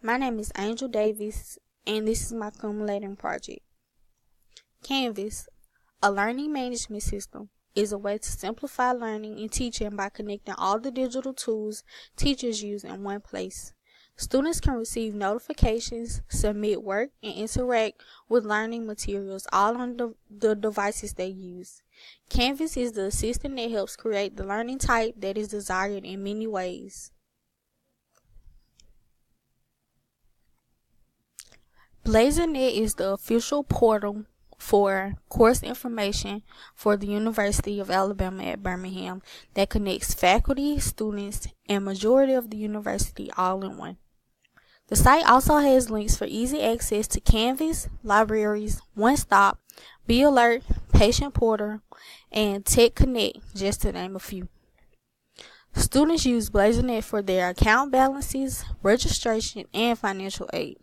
My name is Angel Davis, and this is my culminating project. Canvas, a learning management system, is a way to simplify learning and teaching by connecting all the digital tools teachers use in one place. Students can receive notifications, submit work, and interact with learning materials all on the devices they use. Canvas is the assistant that helps create the learning type that is desired in many ways. BlazerNet is the official portal for course information for the University of Alabama at Birmingham that connects faculty, students, and majority of the university all in one. The site also has links for easy access to Canvas, libraries, OneStop, Be Alert, Patient Portal, and Tech Connect, just to name a few. Students use BlazerNet for their account balances, registration, and financial aid.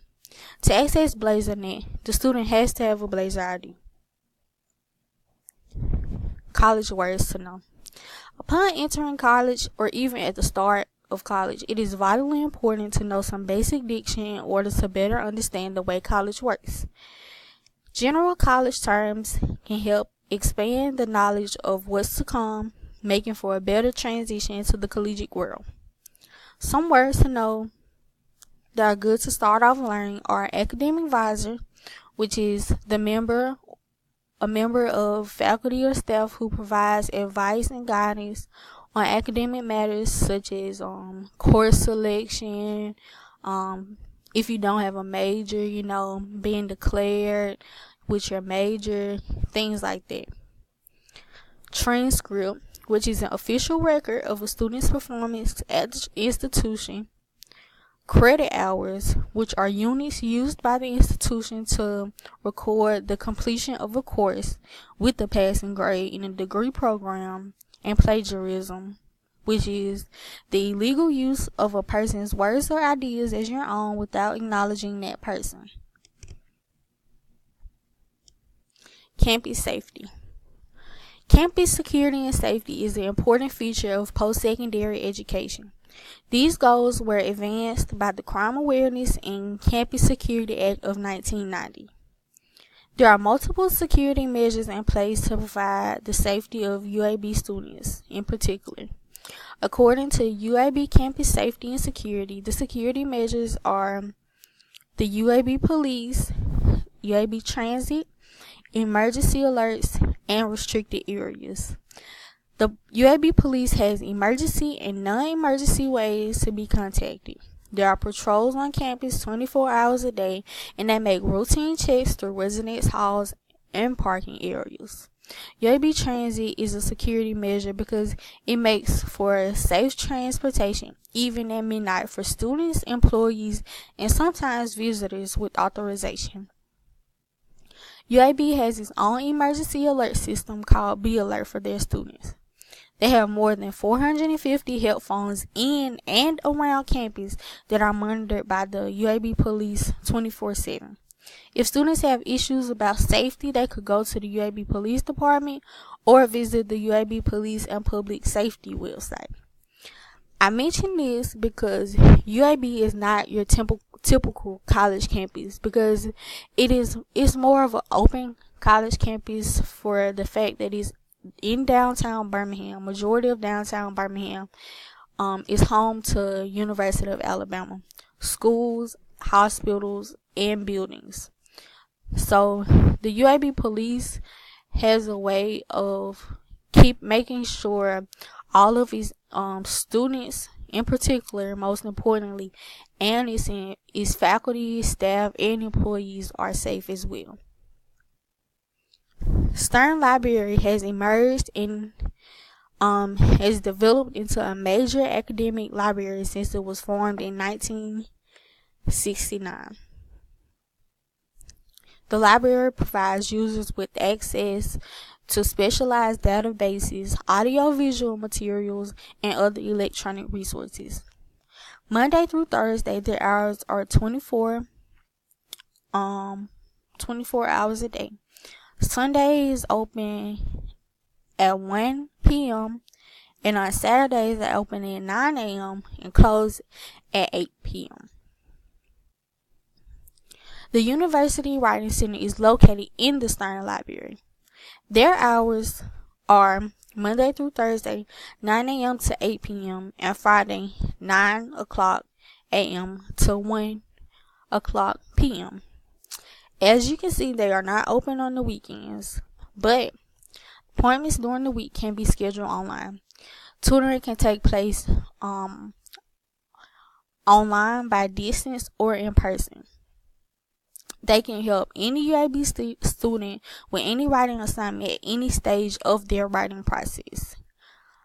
To access BlazerNet, the student has to have a Blazer ID. College words to know. Upon entering college, or even at the start of college, it is vitally important to know some basic diction in order to better understand the way college works. General college terms can help expand the knowledge of what's to come, making for a better transition into the collegiate world. Some words to know that are good to start off learning are academic advisor, which is a member of faculty or staff who provides advice and guidance on academic matters such as course selection, if you don't have a major, being declared with your major, things like that. Transcript, which is an official record of a student's performance at the institution. Credit hours, which are units used by the institution to record the completion of a course with the passing grade in a degree program. And plagiarism, which is the illegal use of a person's words or ideas as your own without acknowledging that person. Campus safety. Campus security and safety is an important feature of post-secondary education. These goals were advanced by the Crime Awareness and Campus Security Act of 1990. There are multiple security measures in place to provide the safety of UAB students in particular. According to UAB Campus Safety and Security, the security measures are the UAB Police, UAB Transit, emergency alerts, and restricted areas. The UAB Police has emergency and non-emergency ways to be contacted. There are patrols on campus 24 hours a day, and they make routine checks through residence halls and parking areas. UAB Transit is a security measure because it makes for safe transportation, even at midnight, for students, employees, and sometimes visitors with authorization. UAB has its own emergency alert system called Be Alert for their students. They have more than 450 help phones in and around campus that are monitored by the UAB Police 24/7. If students have issues about safety, they could go to the UAB Police Department or visit the UAB Police and Public Safety website. I mention this because UAB is not your typical college campus because it's more of an open college campus for the fact that it's in downtown Birmingham. Majority of downtown Birmingham is home to University of Alabama schools, hospitals, and buildings. So the UAB Police has a way of keep making sure all of its students, in particular, most importantly, and its faculty, staff, and employees are safe as well. Stern Library has emerged and has developed into a major academic library since it was formed in 1969. The library provides users with access to specialized databases, audiovisual materials, and other electronic resources. Monday through Thursday, their hours are 24 hours a day. Sunday is open at 1 p.m. and on Saturdays they open at 9 a.m. and close at 8 p.m. The University Writing Center is located in the Stern Library. Their hours are Monday through Thursday, 9 a.m. to 8 p.m. and Friday, 9 o'clock a.m. to 1 o'clock p.m. As you can see, they are not open on the weekends, but appointments during the week can be scheduled online. Tutoring can take place online, by distance, or in person. They can help any UAB student with any writing assignment at any stage of their writing process.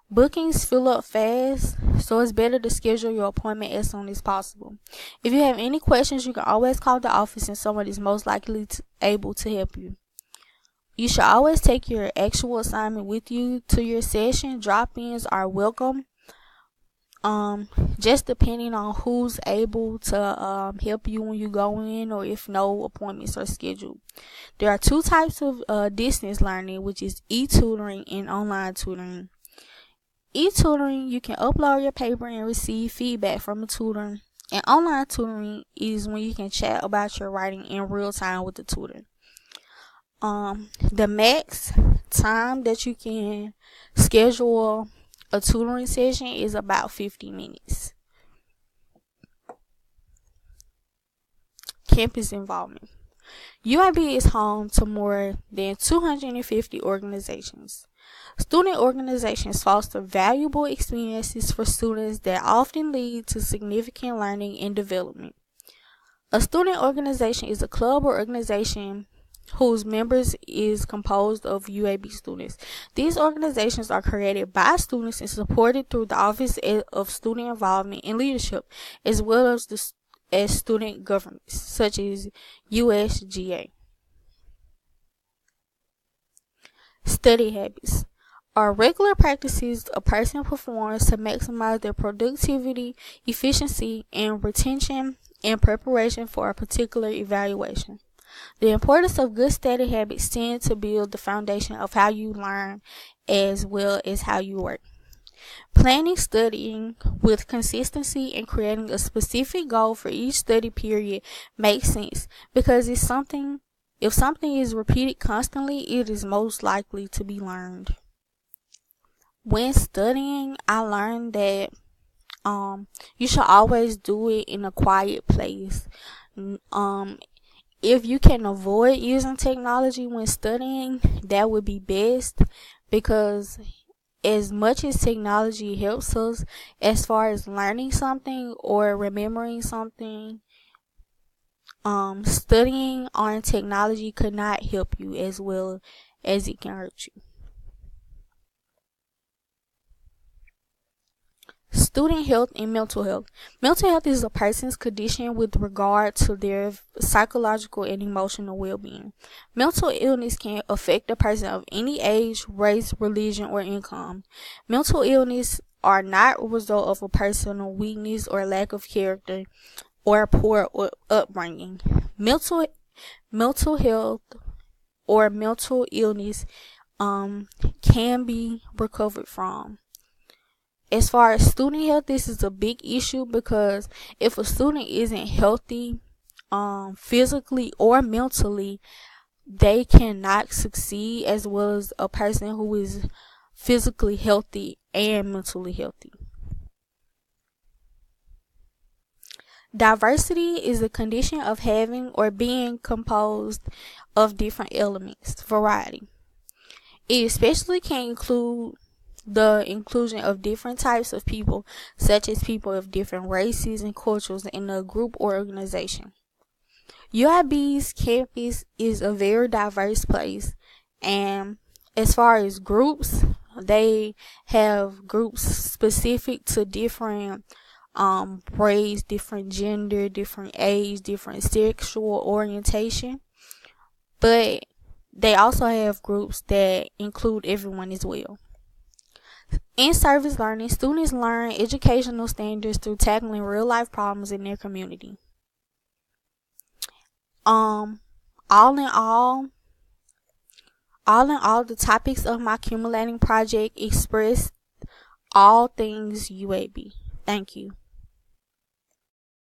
Bookings fill up fast, so it's better to schedule your appointment as soon as possible. If you have any questions, you can always call the office and someone is most likely able to help you. You should always take your actual assignment with you to your session. Drop-ins are welcome, just depending on who's able to help you when you go in, or if no appointments are scheduled. There are two types of distance learning, which is e-tutoring and online tutoring. E-tutoring, you can upload your paper and receive feedback from a tutor, and online tutoring is when you can chat about your writing in real time with the tutor. The max time that you can schedule a tutoring session is about 50 minutes. Campus involvement. UAB is home to more than 250 organizations. Student organizations foster valuable experiences for students that often lead to significant learning and development. A student organization is a club or organization whose members is composed of UAB students. These organizations are created by students and supported through the Office of Student Involvement and Leadership, as well as student governments, such as USGA. Study habits are regular practices a person performs to maximize their productivity, efficiency, and retention in preparation for a particular evaluation. The importance of good study habits tend to build the foundation of how you learn as well as how you work. Planning studying with consistency and creating a specific goal for each study period makes sense, because if something is repeated constantly, it is most likely to be learned. When studying, I learned that you should always do it in a quiet place. If you can avoid using technology when studying, that would be best, because as much as technology helps us as far as learning something or remembering something, studying on technology could not help you as well as it can hurt you. Student health and mental health. Mental health is a person's condition with regard to their psychological and emotional well-being. Mental illness can affect a person of any age, race, religion, or income. Mental illness are not a result of a personal weakness or lack of character or poor upbringing. Mental health or mental illness can be recovered from. As far as student health, this is a big issue, because if a student isn't healthy physically or mentally, they cannot succeed as well as a person who is physically healthy and mentally healthy. Diversity is a condition of having or being composed of different elements. Variety. It especially can include the inclusion of different types of people, such as people of different races and cultures in a group or organization. UIB's campus is a very diverse place, and as far as groups, they have groups specific to different race, different gender, different age, different sexual orientation, but they also have groups that include everyone as well. In-service learning, students learn educational standards through tackling real-life problems in their community. All in all, the topics of my accumulating project express all things UAB. Thank you.